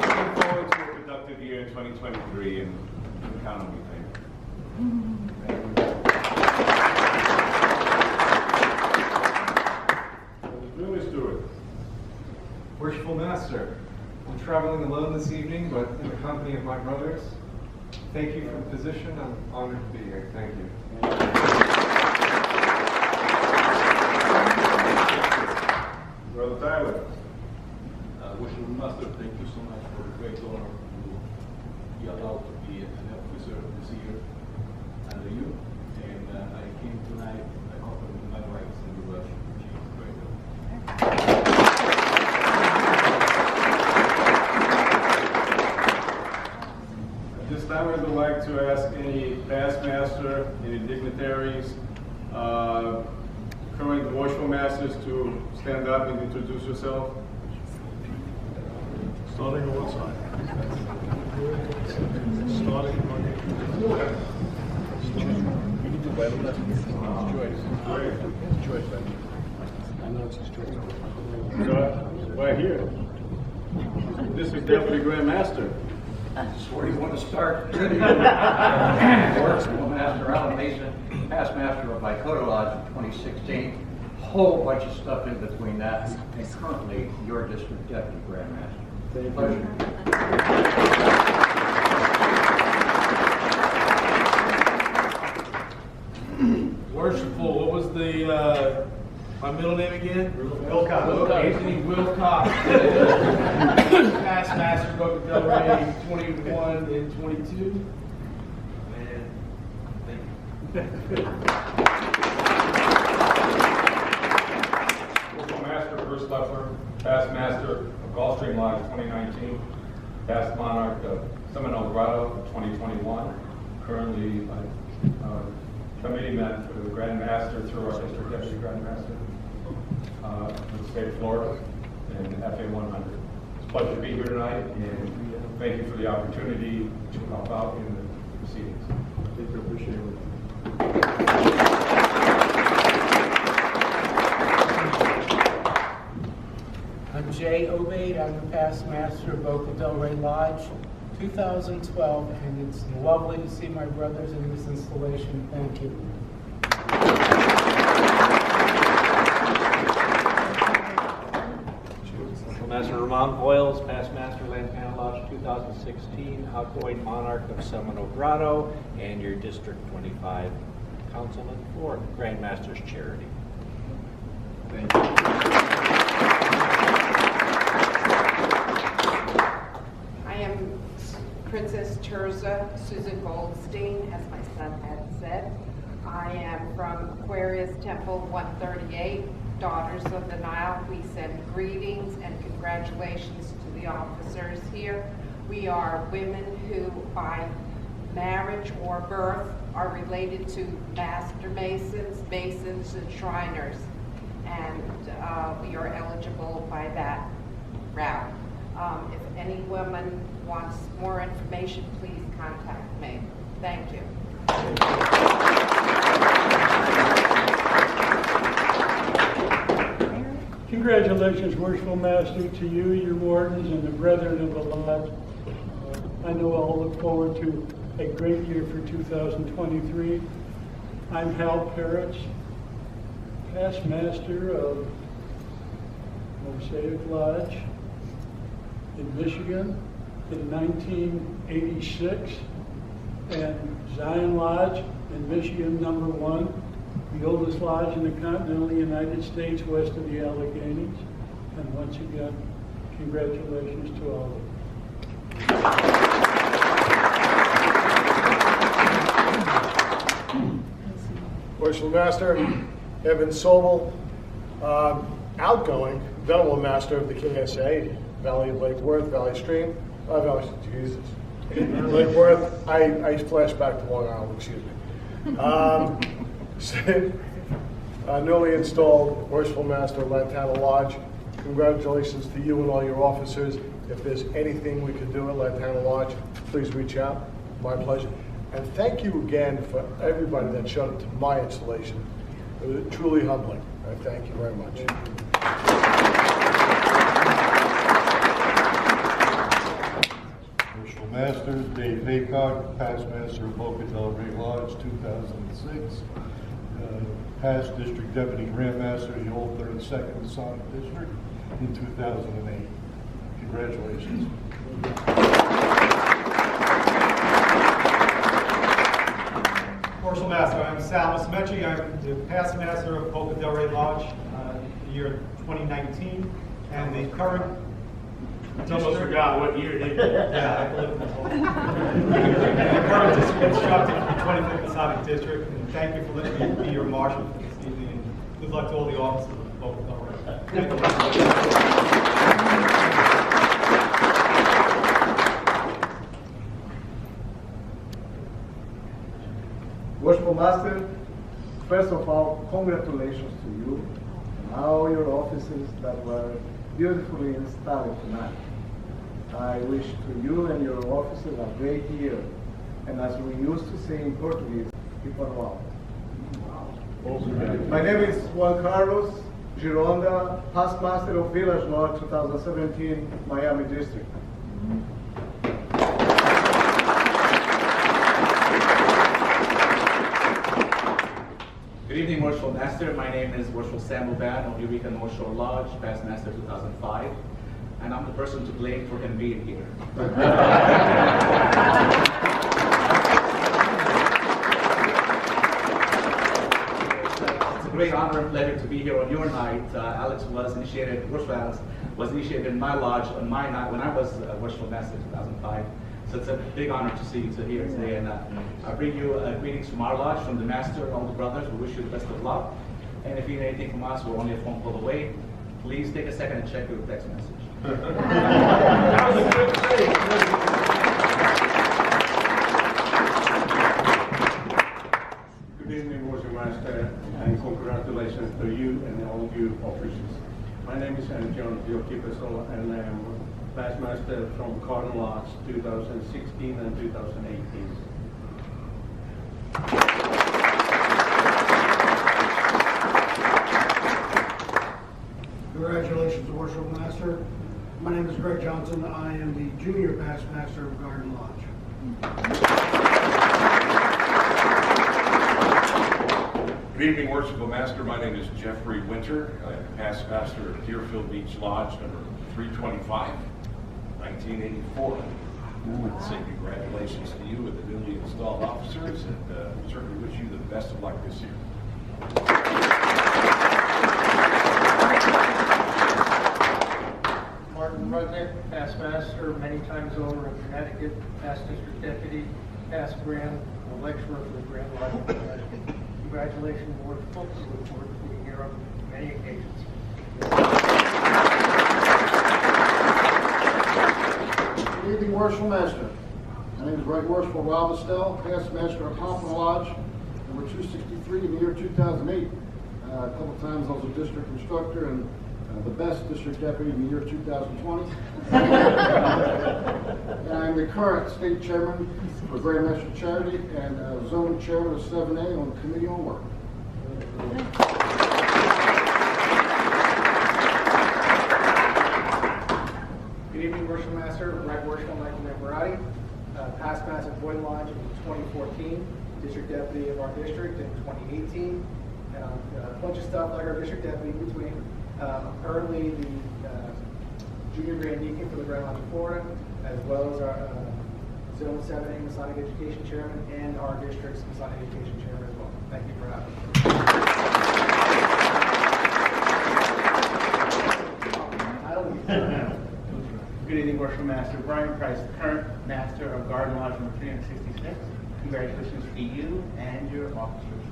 Looking forward to a productive year in 2023, and you can count on me. Thank you. Stewart. Worshipful Master, I'm traveling alone this evening, but in the company of my brothers. Thank you for the position. I'm honored to be here. Thank you. Brother Tyler. Worshipful Master, thank you so much for the great honor to be allowed to be an officer this year under you. And I came tonight accompanied my wife, and we worship. At this time, I would like to ask any past master, any dignitaries, the Worshipful Masters to stand up and introduce yourself. Starting on what side? Starting on you need to wait on that. It's choice. I know it's his choice. So, right here. This is Deputy Grand Master. Where do you want to start? Worshipful Master Alan Mason, past master of Vicota Lodge in 2016. Whole bunch of stuff in between that, and currently your district deputy grand master. Thank Pleasure. Worshipful, what was the, my middle name again? Wilcox. Antony Wilcox. Past master, Boca Delray, 21 and 22. Man, thank you. Worshipful Master, First Leffer, past master of Goldstein Lodge 2019, past monarch of Seminole Grotto 2021, currently committeeman for the Grand Master through our district deputy Grand Master for the state of Florida and FA 100. It's a pleasure to be here tonight, and thank you for the opportunity to help out in the proceedings. Thank you, appreciate it. I'm Jay Obaid. I'm the past master of Boca Delray Lodge, 2012, and it's lovely to see my brothers in this installation. Thank you. Master Ramon Boyles, past master Lantana Lodge 2016, outgoing monarch of Seminole Grotto, and your District 25 councilman for Grand Master's Charity. Thank you. I am Princess Terza Susan Goldstein, as my son had said. I am from Aquarius Temple 138, Daughters of the Nile. We send greetings and congratulations to the officers here. We are women who, by marriage or birth, are related to Master Masons, Masons, and Shriners, and we are eligible by that route. If any woman wants more information, please contact me. Thank you. Congratulations, Worshipful Master, to you, your wardens, and the brethren of the lodge. I know I'll look forward to a great year for 2023. I'm Hal Parrots, past master of Mosaic Lodge in Michigan in 1986, and Zion Lodge in Michigan, #1. The oldest lodge in the continental United States west of the Alleghenies. And once again, congratulations to all of you. Worshipful Master, Evan Sobel, outgoing Venerable Master of the KSA, Valley of Lake Worth, Valley Stream, Jesus. Lake Worth, I flash back to Long Island, excuse me. Newly installed Worshipful Master of Lantana Lodge. Congratulations to you and all your officers. If there's anything we can do at Lantana Lodge, please reach out. My pleasure. And thank you again for everybody that showed up to my installation. It was truly humbling. Thank you very much. Worshipful Master, Dave Haycock, past master of Boca Delray Lodge, 2006. Past District Deputy Grand Master of the old 32nd Masonic District in 2008. Congratulations. Worshipful Master, I'm Salles. I'm the past master of Boca Delray Lodge, the year 2019, and the current I almost forgot what year they did. Yeah, I believe the current district instructor for the 25th Masonic District, and thank you for letting me be your marshal for this evening, and good luck to all the officers of Boca Delray. Thank you. Worshipful Master, First of all, congratulations to you and all your offices that were beautifully installed tonight. I wish to you and your officers a great year. And as we used to say in Portuguese, Figueroa. My name is Juan Carlos Gironda, past master of Village Law 2017, Miami District. Good evening, Worshipful Master. My name is Worshipful Samuel Van of Eureka North Shore Lodge, past Master 2005, and I'm the person to blame for him being here. It's a great honor and pleasure to be here on your night. Worshipful Alex was initiated in my lodge on my night when I was Worshipful Master 2005. So it's a big honor to see you here today, and I bring you greetings from our lodge, from the Master and all the brothers. We wish you the best of luck. And if you need anything from us, we're only a phone call away. Please take a second and check your text message. That was a good save. Good evening, Worship Master, and congratulations to you and all you officers. My name is John Giochipeso, and I am past master from Cardinal Lodge 2016 and 2018. Congratulations, Worshipful Master. My name is Greg Johnson. I am the junior past master of Garden Lodge. Good evening, Worshipful Master. My name is Jeffrey Winter. I'm past master of Deerfield Beach Lodge number 325, 1984. I want to say congratulations to you with the newly installed officers, and certainly wish you the best of luck this year. Martin Rudnick, past master many times over in Connecticut, past district deputy, past grand lecturer for the Grand Lodge of Connecticut. Congratulations, Worshipful. We look forward to being here on many occasions. Good evening, Worshipful Master. My name is Right Worshipful Rob Estelle, past master of Chaplain Lodge, number 263 in the year 2008. A couple times I was a district instructor and the best district deputy in the year 2020. And I'm the current state chairman for Grand Master Charity and zone chairman of 7A on the Committee on Work. Good evening, Worshipful Master. Right Worshipful Michael Ferrari, past master of Boyd Lodge in 2014, district deputy of our district in 2018, and a bunch of stuff like our district deputy in between. Currently the junior grand deacon for the Grand Lodge of Florida, as well as our Zone 7A Masonic Education Chairman and our district's Masonic Education Chairman as well. Thank you for having me. Good evening, Worshipful Master. Brian Price, current Master of Garden Lodge number 366. Congratulations to you and your officers.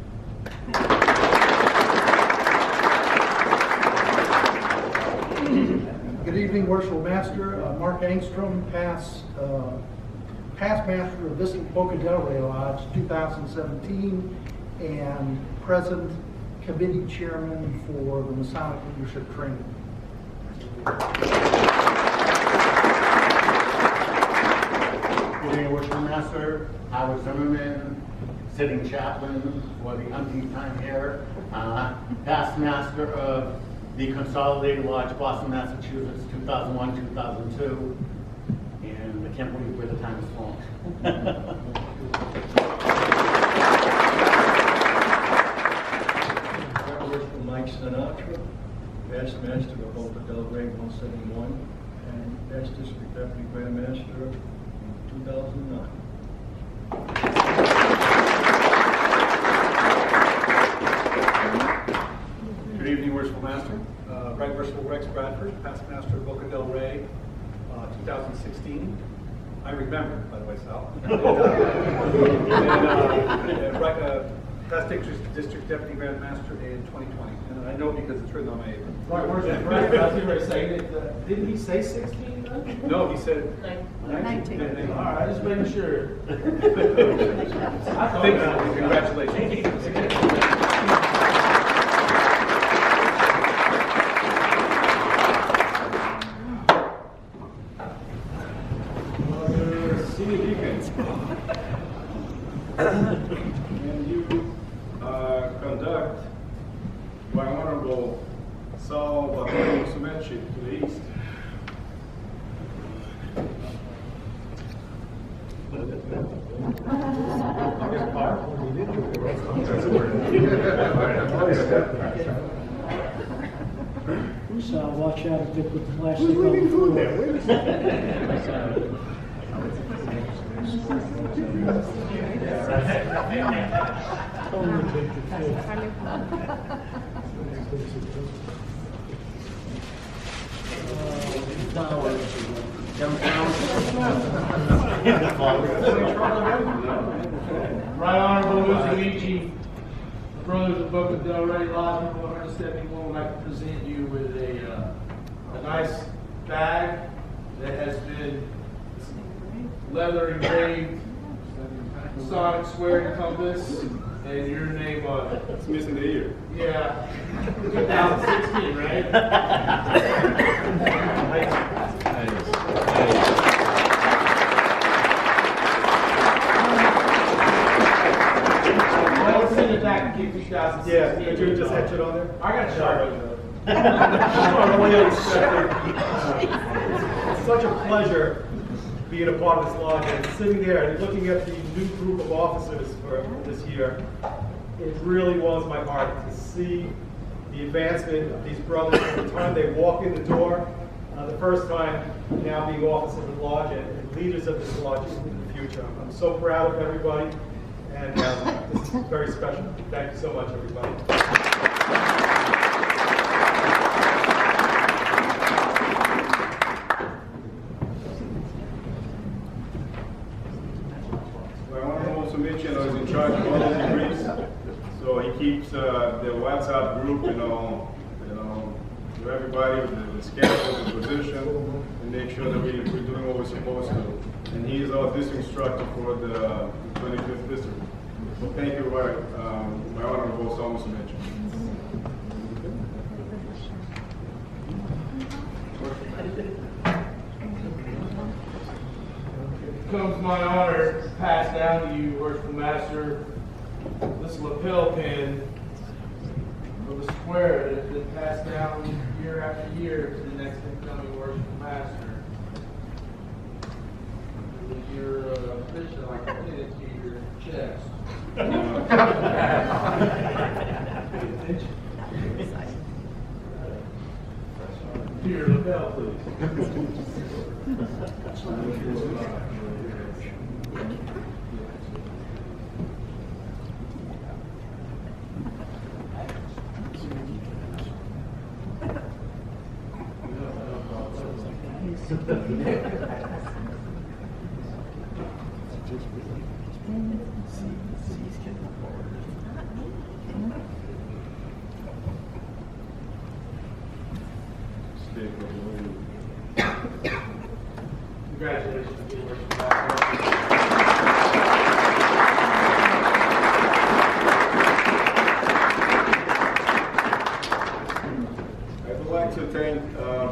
Good evening, Worshipful Master. Mark Angstrom, past master of this Boca Delray Lodge 2017 and present committee chairman for the Masonic Leadership Training. Good evening, Worshipful Master. Howard Zimmerman, sitting chaplain for the umpteenth time here. Past master of the Consolidated Lodge, Boston, Massachusetts, 2001, 2002. And I can't believe where the time has flown. Worshipful Mike Sinatra, past master of Boca Delray 171, and past district deputy grand master in 2009. Good evening, Worshipful Master. Right Worshipful Rex Bradford, past master of Boca Delray, 2016. I remember, by the way, Sal. Past district deputy grand master in 2020. And I know because it's written on my apron. Right, Worshipful, didn't he say 16 then? No, he said 19. All right, just making sure. Thank you. Congratulations. Honorable Salles to the east. So watch out if they put plastic on the floor. Right Honorable Luigi, Brothers of Boca Delray, Lodge 171, would like to present you with a nice bag that has been leather engraved, Masonic square compass, and your name on it. It's missing the ear. Yeah, 2016, right? Well, send it back and keep 2016. Yeah, could you just etch it on there? I got a sharp. It's such a pleasure being a part of this lodge and sitting there and looking at the new group of officers for this year. It really warms my heart to see the advancement of these brothers from the time they walk in the door, the first time now being officers of the lodge and leaders of this lodge in the future. I'm so proud of everybody, and this is very special. Thank you so much, everybody. Is in charge of all the degrees, so he keeps the WhatsApp group, to everybody with the schedule, the position, and make sure that we're doing what we're supposed to. And he is our district instructor for the 25th district. So thank you, my Honorable Salles. Comes my honor to pass down to you, Worshipful Master, this lapel pin of a square that has been passed down year after year to the next incoming Worshipful Master. With your official, I can pin it to your chest. To your lapel, please. Congratulations, Your Worship. I'd like to thank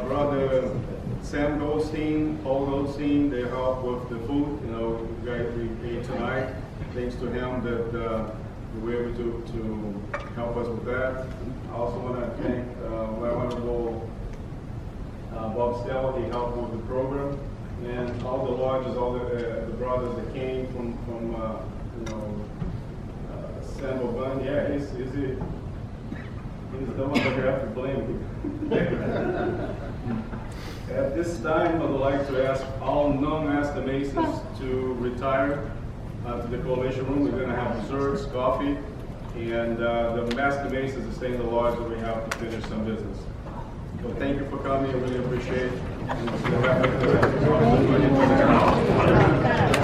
Brother Sam Goldstein, Paul Goldstein, they helped with the food. We ate tonight. Thanks to him that we were able to help us with that. I also want to thank my Honorable Bob Stell. He helped with the program, and all the lodges, all the brothers that came from San Boban. Yeah, he's the one that we have to blame. At this time, I would like to ask all non-Master Masons to retire to the Coalition Room. We're going to have desserts, coffee, and the Master Masons to stay in the lodge that we have to finish some business. So thank you for coming. I really appreciate it.